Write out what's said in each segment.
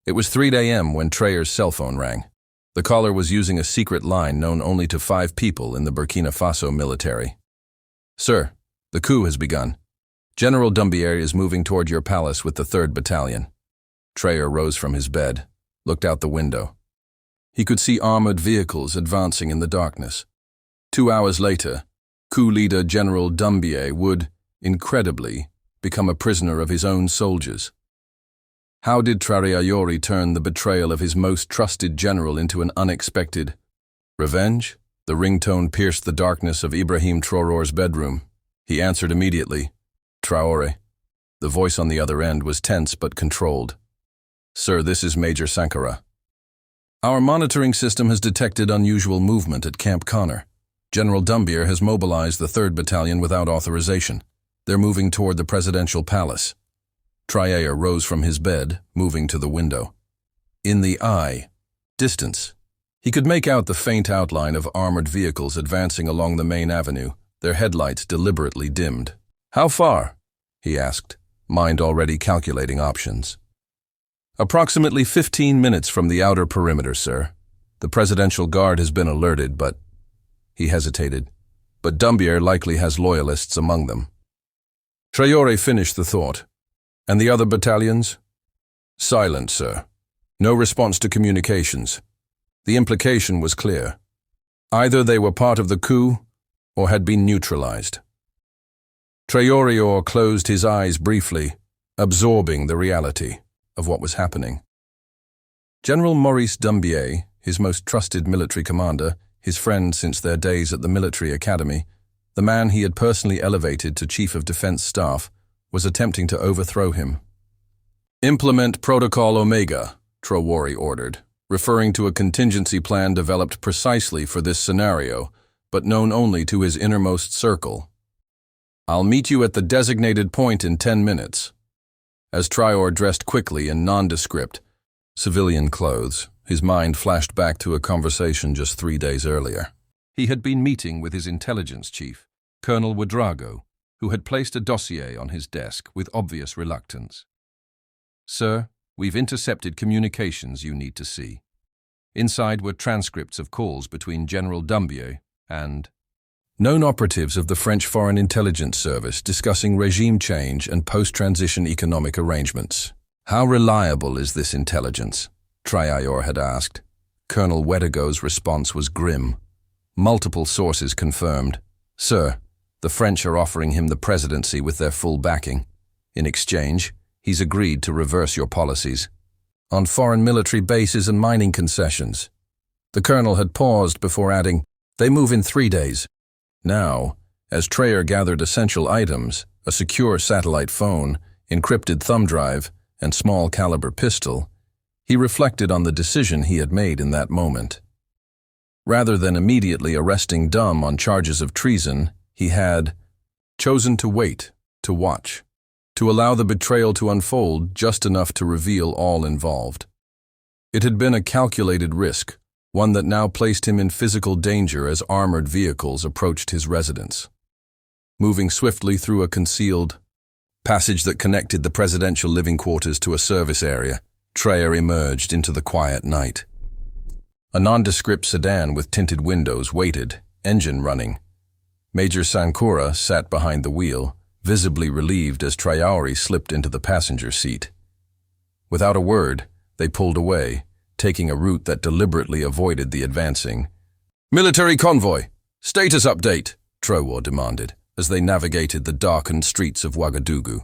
It was 3 a.m. when Traoré's cell phone rang. The caller was using a secret line known only to 5 people in the Burkina Faso military. "Sir, the coup has begun. General Doumbié is moving toward your palace with the 3rd Battalion." Traoré rose from his bed, looked out the window. He could see armored vehicles advancing in the darkness. 2 hours later, coup leader General Doumbié would, incredibly, become a prisoner of his own soldiers. How did Traoré turn the betrayal of his most trusted general into an unexpected revenge? The ringtone pierced the darkness of Ibrahim Traoré's bedroom. He answered immediately, "Traoré." The voice on the other end was tense but controlled. "Sir, this is Major Sankara. Our monitoring system has detected unusual movement at Camp Connor. General Doumbié has mobilized the 3rd Battalion without authorization. They're moving toward the presidential palace." Traoré rose from his bed, moving to the window. In the distance, he could make out the faint outline of armored vehicles advancing along the main avenue, their headlights deliberately dimmed. "How far?" he asked, mind already calculating options. "Approximately 15 minutes from the outer perimeter, sir. The Presidential Guard has been alerted, but—" He hesitated. "But Doumbié likely has loyalists among them." Traoré finished the thought. "And the other battalions?" "Silent, sir. No response to communications." The implication was clear. Either they were part of the coup or had been neutralized. Traoré closed his eyes briefly, absorbing the reality of what was happening. General Maurice Doumbié, his most trusted military commander, his friend since their days at the military academy, the man he had personally elevated to Chief of Defense Staff, was attempting to overthrow him. "Implement Protocol Omega," Traoré ordered, referring to a contingency plan developed precisely for this scenario, but known only to his innermost circle. "I'll meet you at the designated point in 10 minutes. As Traoré dressed quickly in nondescript, civilian clothes, his mind flashed back to a conversation just 3 days earlier. He had been meeting with his intelligence chief, Colonel Ouedraogo, who had placed a dossier on his desk with obvious reluctance. "Sir, we've intercepted communications you need to see." Inside were transcripts of calls between General Doumbié and known operatives of the French Foreign Intelligence Service discussing regime change and post-transition economic arrangements. "How reliable is this intelligence?" Traoré had asked. Colonel Ouedraogo's response was grim. Multiple sources confirmed. "Sir, the French are offering him the presidency with their full backing. In exchange, he's agreed to reverse your policies on foreign military bases and mining concessions." The colonel had paused before adding, "They move in 3 days." Now, as Traoré gathered essential items, a secure satellite phone, encrypted thumb drive, and small caliber pistol, he reflected on the decision he had made in that moment. Rather than immediately arresting Doum on charges of treason, he had chosen to wait, to watch, to allow the betrayal to unfold just enough to reveal all involved. It had been a calculated risk, one that now placed him in physical danger as armored vehicles approached his residence. Moving swiftly through a concealed passage that connected the presidential living quarters to a service area, Traoré emerged into the quiet night. A nondescript sedan with tinted windows waited, engine running. Major Sankara sat behind the wheel, visibly relieved as Traoré slipped into the passenger seat. Without a word, they pulled away, taking a route that deliberately avoided the advancing military convoy. "Status update," Traoré demanded, as they navigated the darkened streets of Ouagadougou.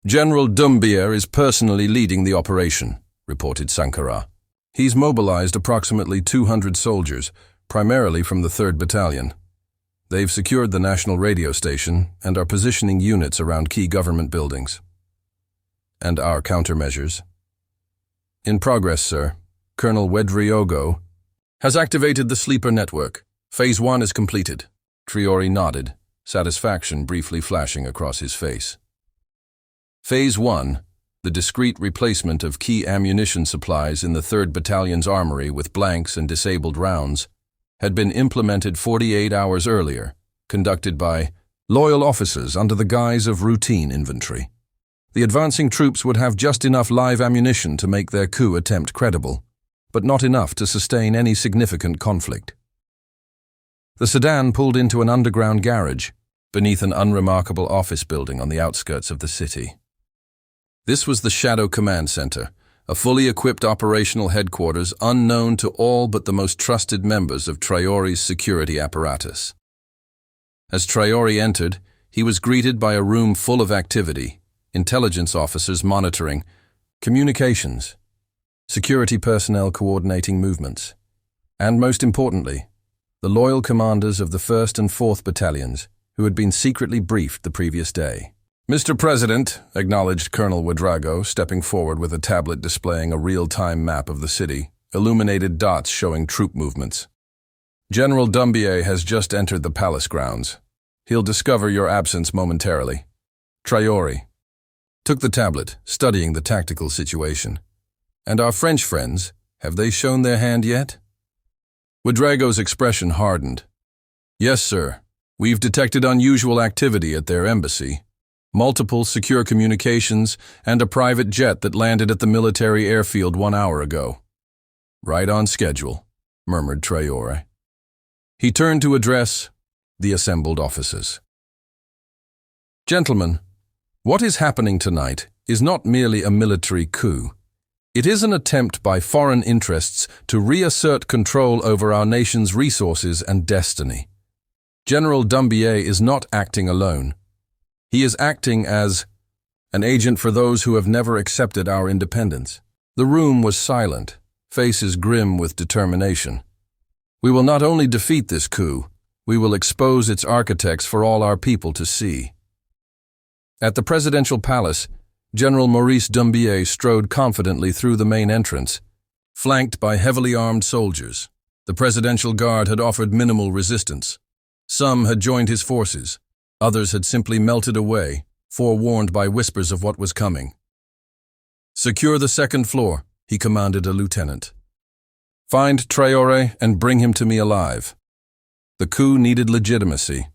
"General Doumbié is personally leading the operation," reported Sankara. "He's mobilized approximately 200 soldiers, primarily from the 3rd Battalion. They've secured the national radio station and are positioning units around key government buildings." "And our countermeasures?" "In progress, sir. Colonel Ouedraogo has activated the sleeper network. Phase 1 is completed." Traoré nodded, satisfaction briefly flashing across his face. Phase 1, the discreet replacement of key ammunition supplies in the 3rd Battalion's armory with blanks and disabled rounds, had been implemented 48 hours earlier, conducted by loyal officers under the guise of routine inventory. The advancing troops would have just enough live ammunition to make their coup attempt credible, but not enough to sustain any significant conflict. The sedan pulled into an underground garage beneath an unremarkable office building on the outskirts of the city. This was the Shadow Command Center, a fully equipped operational headquarters unknown to all but the most trusted members of Traore's security apparatus. As Traore entered, he was greeted by a room full of activity, intelligence officers monitoring, communications, security personnel coordinating movements, and most importantly, the loyal commanders of the 1st and 4th Battalions who had been secretly briefed the previous day. "Mr. President," acknowledged Colonel Ouedraogo, stepping forward with a tablet displaying a real-time map of the city, illuminated dots showing troop movements. "General Doumbié has just entered the palace grounds. He'll discover your absence momentarily." Traore took the tablet, studying the tactical situation. "And our French friends, have they shown their hand yet?" Ouedraogo's expression hardened. "Yes, sir. We've detected unusual activity at their embassy. Multiple secure communications, and a private jet that landed at the military airfield 1 hour ago." "Right on schedule," murmured Traore. He turned to address the assembled officers. "Gentlemen, what is happening tonight is not merely a military coup. It is an attempt by foreign interests to reassert control over our nation's resources and destiny. General Doumbié is not acting alone. He is acting as an agent for those who have never accepted our independence." The room was silent, faces grim with determination. "We will not only defeat this coup, we will expose its architects for all our people to see." At the presidential palace, General Maurice Doumbié strode confidently through the main entrance, flanked by heavily armed soldiers. The presidential guard had offered minimal resistance. Some had joined his forces. Others had simply melted away, forewarned by whispers of what was coming. "Secure the 2nd floor," he commanded a lieutenant. "Find Traore and bring him to me alive." The coup needed legitimacy.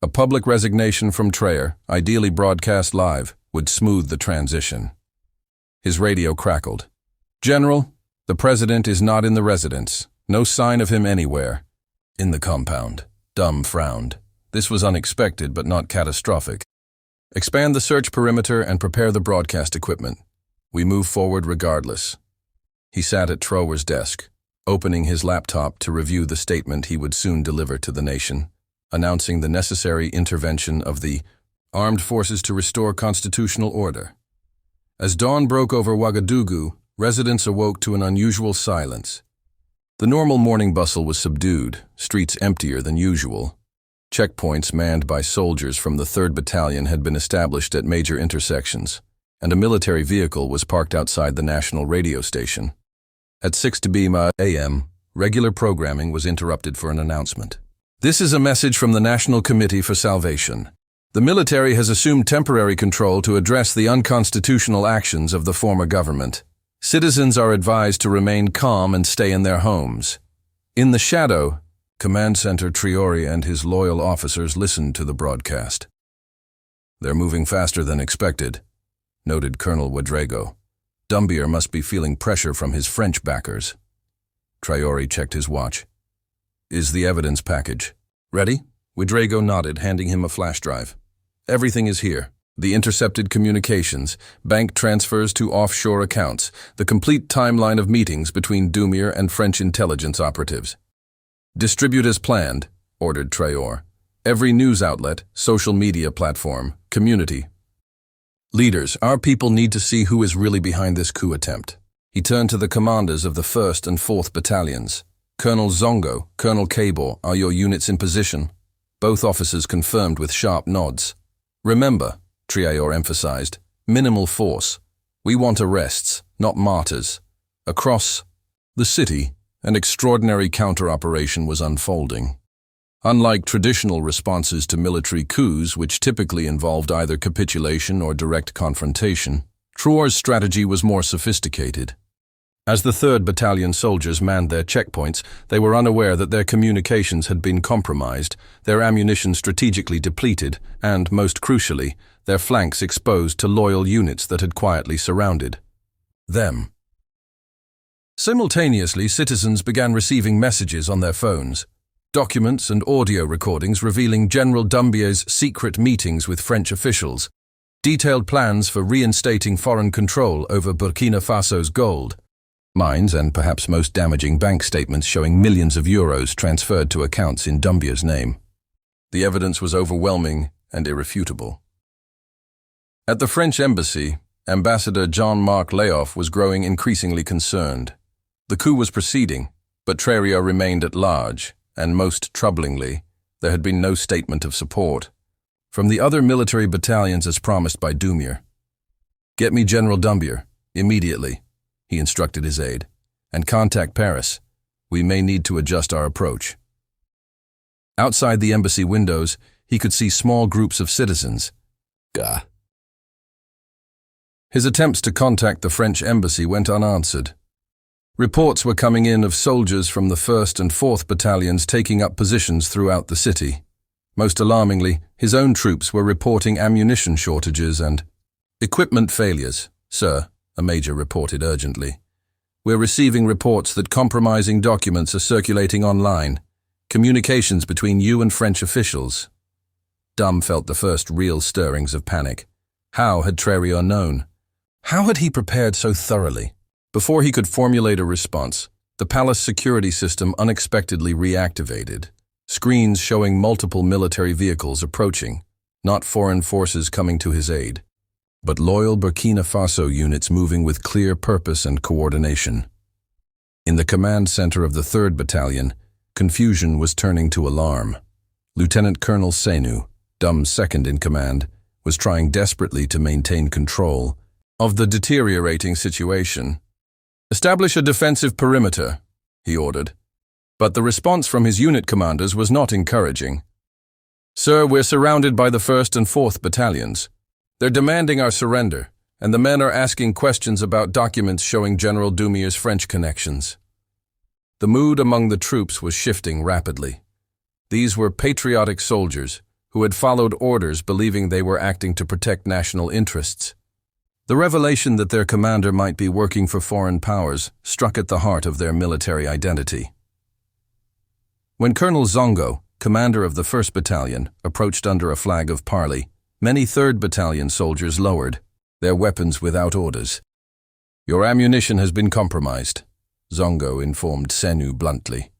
A public resignation from Traore, ideally broadcast live, would smooth the transition. His radio crackled. "General, the president is not in the residence. No sign of him anywhere." "In the compound." Doum frowned. This was unexpected but not catastrophic. "Expand the search perimeter and prepare the broadcast equipment. We move forward regardless." He sat at Traore's desk, opening his laptop to review the statement he would soon deliver to the nation, announcing the necessary intervention of the armed forces to restore constitutional order. As dawn broke over Ouagadougou, residents awoke to an unusual silence. The normal morning bustle was subdued, streets emptier than usual. Checkpoints manned by soldiers from the 3rd Battalion had been established at major intersections, and a military vehicle was parked outside the national radio station. At 6:00 a.m., regular programming was interrupted for an announcement. "This is a message from the National Committee for Salvation. The military has assumed temporary control to address the unconstitutional actions of the former government. Citizens are advised to remain calm and stay in their homes." In the shadow, Command Center Traore and his loyal officers listened to the broadcast. "They're moving faster than expected," noted Colonel Ouedraogo. "Doumbié must be feeling pressure from his French backers." Traore checked his watch. "Is the evidence package ready?" Ouedraogo nodded, handing him a flash drive. "Everything is here. The intercepted communications, bank transfers to offshore accounts, the complete timeline of meetings between Doumbié and French intelligence operatives." "Distribute as planned," ordered Traore. "Every news outlet, social media platform, community. Leaders, our people need to see who is really behind this coup attempt." He turned to the commanders of the 1st and 4th Battalions. "Colonel Zongo, Colonel Cabo, are your units in position?" Both officers confirmed with sharp nods. "Remember," Traore emphasized, "minimal force. We want arrests, not martyrs." Across the city, an extraordinary counter-operation was unfolding. Unlike traditional responses to military coups, which typically involved either capitulation or direct confrontation, Traore's strategy was more sophisticated. As the 3rd Battalion soldiers manned their checkpoints, they were unaware that their communications had been compromised, their ammunition strategically depleted, and, most crucially, their flanks exposed to loyal units that had quietly surrounded them. Simultaneously, citizens began receiving messages on their phones, documents and audio recordings revealing General Doumbié's secret meetings with French officials, detailed plans for reinstating foreign control over Burkina Faso's gold, mines, and perhaps most damaging, bank statements showing millions of euros transferred to accounts in Doumbié's name. The evidence was overwhelming and irrefutable. At the French embassy, Ambassador Jean-Marc Layoff was growing increasingly concerned. The coup was proceeding, but Traoré remained at large, and most troublingly, there had been no statement of support from the other military battalions as promised by Doumbié. "Get me General Doumbié, immediately," he instructed his aide, "and contact Paris. We may need to adjust our approach." Outside the embassy windows, he could see small groups of citizens. His attempts to contact the French embassy went unanswered. Reports were coming in of soldiers from the 1st and 4th Battalions taking up positions throughout the city. Most alarmingly, his own troops were reporting ammunition shortages and equipment failures. "Sir," a major reported urgently, "we're receiving reports that compromising documents are circulating online. Communications between you and French officials." Dum felt the first real stirrings of panic. How had Traoré known? How had he prepared so thoroughly? Before he could formulate a response, the palace security system unexpectedly reactivated. Screens showing multiple military vehicles approaching, not foreign forces coming to his aid, but loyal Burkina Faso units moving with clear purpose and coordination. In the command center of the 3rd Battalion, confusion was turning to alarm. Lieutenant Colonel Senu, Dum's second in command, was trying desperately to maintain control of the deteriorating situation. "Establish a defensive perimeter," he ordered. But the response from his unit commanders was not encouraging. "Sir, we're surrounded by the 1st and 4th Battalions. They're demanding our surrender, and the men are asking questions about documents showing General Doumbié's French connections." The mood among the troops was shifting rapidly. These were patriotic soldiers who had followed orders believing they were acting to protect national interests. The revelation that their commander might be working for foreign powers struck at the heart of their military identity. When Colonel Zongo, commander of the 1st Battalion, approached under a flag of parley, many 3rd Battalion soldiers lowered, their weapons without orders. "Your ammunition has been compromised," Zongo informed Senu bluntly.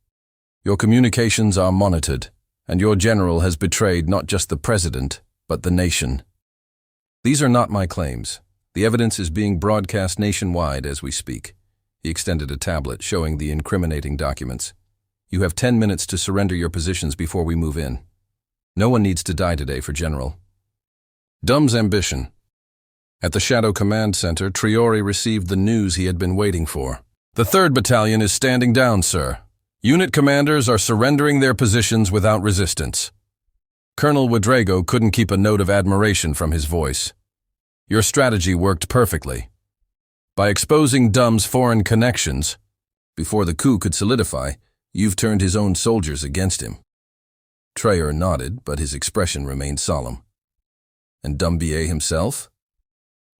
"Your communications are monitored, and your general has betrayed not just the president, but the nation." "These are not my claims. The evidence is being broadcast nationwide as we speak." He extended a tablet showing the incriminating documents. "You have 10 minutes to surrender your positions before we move in. No one needs to die today for General." Dum's ambition. At the Shadow Command Center, Traoré received the news he had been waiting for. "The 3rd Battalion is standing down, sir. Unit commanders are surrendering their positions without resistance." Colonel Ouedraogo couldn't keep a note of admiration from his voice. "Your strategy worked perfectly. By exposing Dum's foreign connections, before the coup could solidify, you've turned his own soldiers against him." Traoré nodded, but his expression remained solemn. "And Doumbié himself?"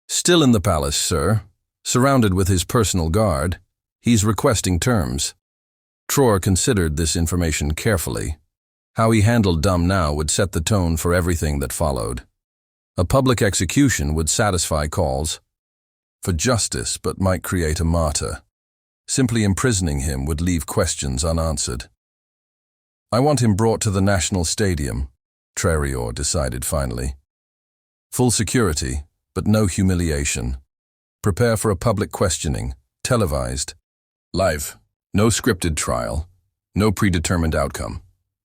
"Still in the palace, sir, surrounded with his personal guard. He's requesting terms." Traoré considered this information carefully. How he handled Dum now would set the tone for everything that followed. A public execution would satisfy calls for justice, but might create a martyr. Simply imprisoning him would leave questions unanswered. "I want him brought to the National Stadium," Traoré decided finally. "Full security, but no humiliation. Prepare for a public questioning, televised, live, no scripted trial, no predetermined outcome.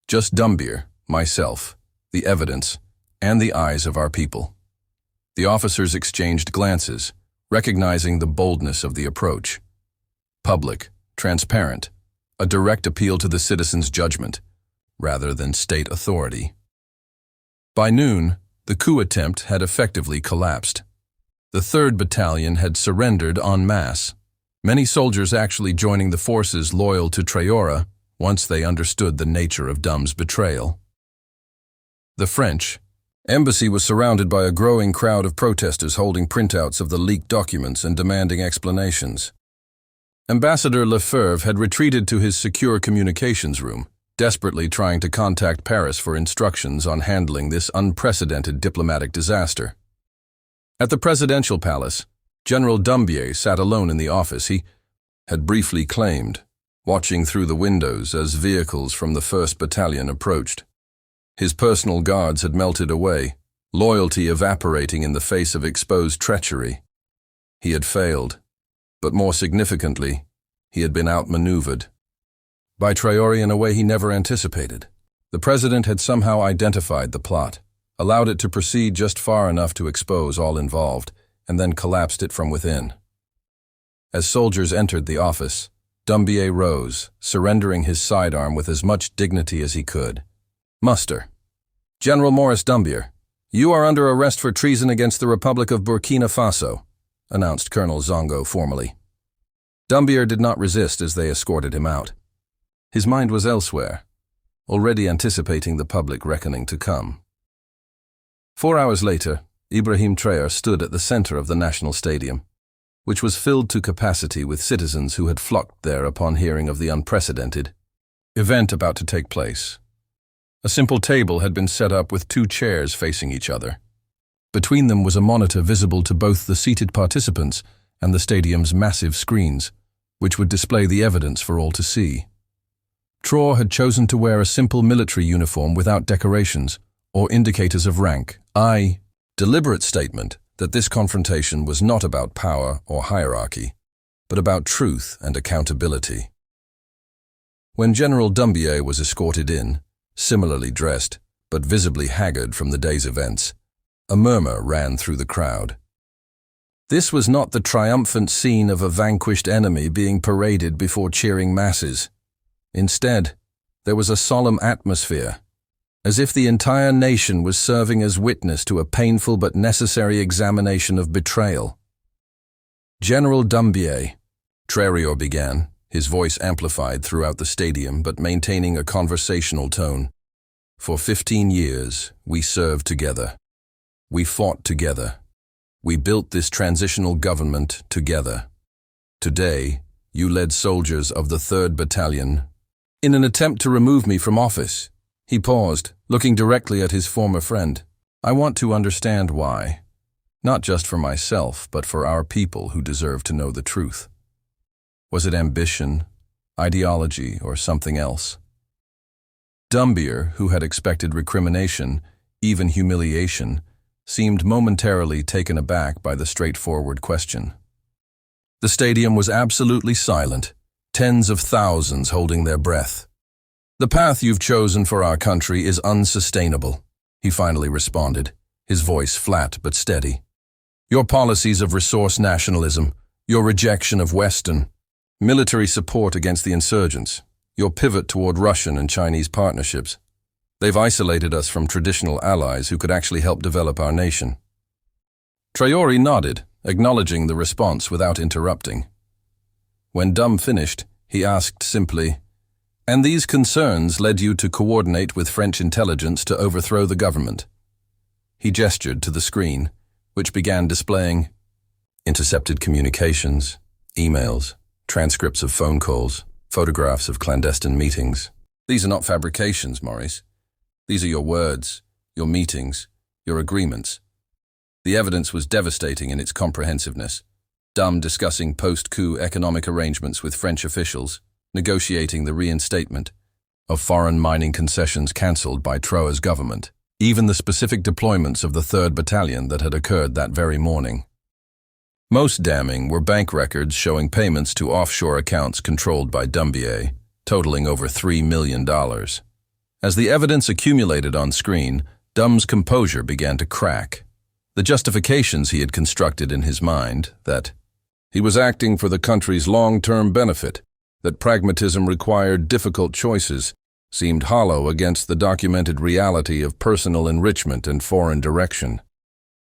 Just Doumbié, myself, the evidence, and the eyes of our people." The officers exchanged glances, recognizing the boldness of the approach. Public, transparent, a direct appeal to the citizens' judgment, rather than state authority. By noon, the coup attempt had effectively collapsed. The 3rd Battalion had surrendered en masse. many soldiers actually joining the forces loyal to Traoré once they understood the nature of Doum's betrayal. The French embassy was surrounded by a growing crowd of protesters holding printouts of the leaked documents and demanding explanations. Ambassador Lefebvre had retreated to his secure communications room, desperately trying to contact Paris for instructions on handling this unprecedented diplomatic disaster. At the presidential palace, General Doumbié sat alone in the office he had briefly claimed, watching through the windows as vehicles from the 1st Battalion approached. His personal guards had melted away, loyalty evaporating in the face of exposed treachery. He had failed, but more significantly, he had been outmaneuvered by Traoré in a way he never anticipated. The president had somehow identified the plot, allowed it to proceed just far enough to expose all involved, and then collapsed it from within. As soldiers entered the office, Doumbié rose, surrendering his sidearm with as much dignity as he could. Muster. General Maurice Doumbié, you are under arrest for treason against the Republic of Burkina Faso, announced Colonel Zongo formally. Doumbié did not resist as they escorted him out. His mind was elsewhere, already anticipating the public reckoning to come. 4 hours later, Ibrahim Traoré stood at the center of the National Stadium, which was filled to capacity with citizens who had flocked there upon hearing of the unprecedented event about to take place. A simple table had been set up with 2 chairs facing each other. Between them was a monitor visible to both the seated participants and the stadium's massive screens, which would display the evidence for all to see. Traoré had chosen to wear a simple military uniform without decorations or indicators of rank. Deliberate statement that this confrontation was not about power or hierarchy, but about truth and accountability. When General Doumbié was escorted in, similarly dressed, but visibly haggard from the day's events, a murmur ran through the crowd. This was not the triumphant scene of a vanquished enemy being paraded before cheering masses. Instead, there was a solemn atmosphere, as if the entire nation was serving as witness to a painful but necessary examination of betrayal. General Doumbié, Traoré began, his voice amplified throughout the stadium but maintaining a conversational tone. For 15 years, we served together. We fought together. We built this transitional government together. Today, you led soldiers of the 3rd Battalion. In an attempt to remove me from office, he paused, looking directly at his former friend. I want to understand why. Not just for myself, but for our people who deserve to know the truth. Was it ambition, ideology, or something else? Doumbié, who had expected recrimination, even humiliation, seemed momentarily taken aback by the straightforward question. The stadium was absolutely silent, tens of thousands holding their breath. The path you've chosen for our country is unsustainable, he finally responded, his voice flat but steady. Your policies of resource nationalism, your rejection of Western military support against the insurgents, your pivot toward Russian and Chinese partnerships, they've isolated us from traditional allies who could actually help develop our nation. Traoré nodded, acknowledging the response without interrupting. When Doum finished, he asked simply, "And these concerns led you to coordinate with French intelligence to overthrow the government?" He gestured to the screen, which began displaying intercepted communications, emails, transcripts of phone calls, photographs of clandestine meetings. These are not fabrications, Maurice. These are your words, your meetings, your agreements. The evidence was devastating in its comprehensiveness. Doum discussing post-coup economic arrangements with French officials, negotiating the reinstatement of foreign mining concessions cancelled by Traoré's government, even the specific deployments of the 3rd Battalion that had occurred that very morning. Most damning were bank records showing payments to offshore accounts controlled by Doumbié, totaling over $3 million. As the evidence accumulated on screen, Doum's composure began to crack. The justifications he had constructed in his mind, that he was acting for the country's long-term benefit, that pragmatism required difficult choices, seemed hollow against the documented reality of personal enrichment and foreign direction.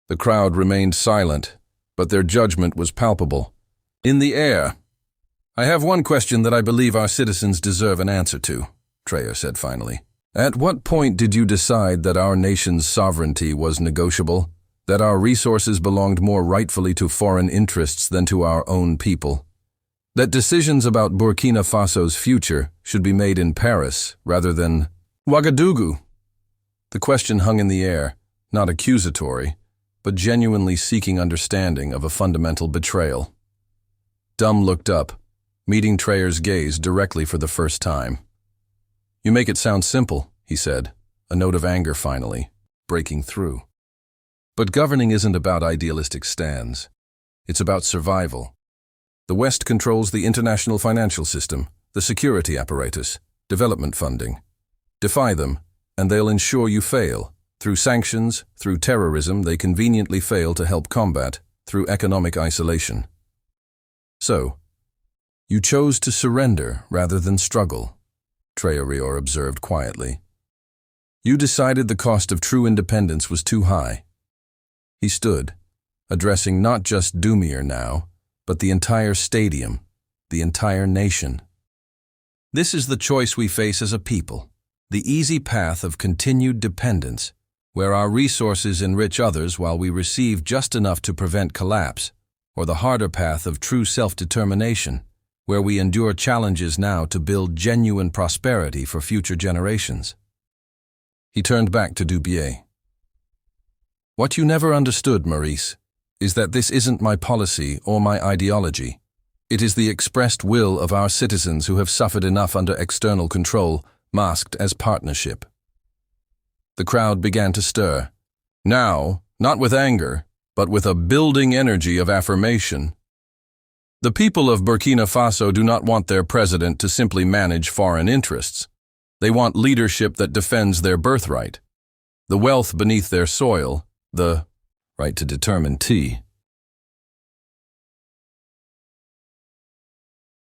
The crowd remained silent, but their judgment was palpable. In the air, I have one question that I believe our citizens deserve an answer to, Traore said finally. At what point did you decide that our nation's sovereignty was negotiable, that our resources belonged more rightfully to foreign interests than to our own people, that decisions about Burkina Faso's future should be made in Paris rather than Ouagadougou? The question hung in the air, not accusatory, but genuinely seeking understanding of a fundamental betrayal. Dum looked up, meeting Traore's gaze directly for the first time. You make it sound simple, he said, a note of anger finally, breaking through. But governing isn't about idealistic stands. It's about survival. The West controls the international financial system, the security apparatus, development funding. Defy them, and they'll ensure you fail. Through sanctions, through terrorism they conveniently fail to help combat, through economic isolation. So, you chose to surrender rather than struggle, Traore observed quietly. You decided the cost of true independence was too high. He stood, addressing not just Doumbié now, but the entire stadium, the entire nation. This is the choice we face as a people, the easy path of continued dependence, where our resources enrich others while we receive just enough to prevent collapse, or the harder path of true self-determination, where we endure challenges now to build genuine prosperity for future generations. He turned back to Doumbié. What you never understood, Maurice, is that this isn't my policy or my ideology. It is the expressed will of our citizens who have suffered enough under external control, masked as partnership. The crowd began to stir. Now, not with anger, but with a building energy of affirmation. The people of Burkina Faso do not want their president to simply manage foreign interests. They want leadership that defends their birthright, the wealth beneath their soil, the right to determine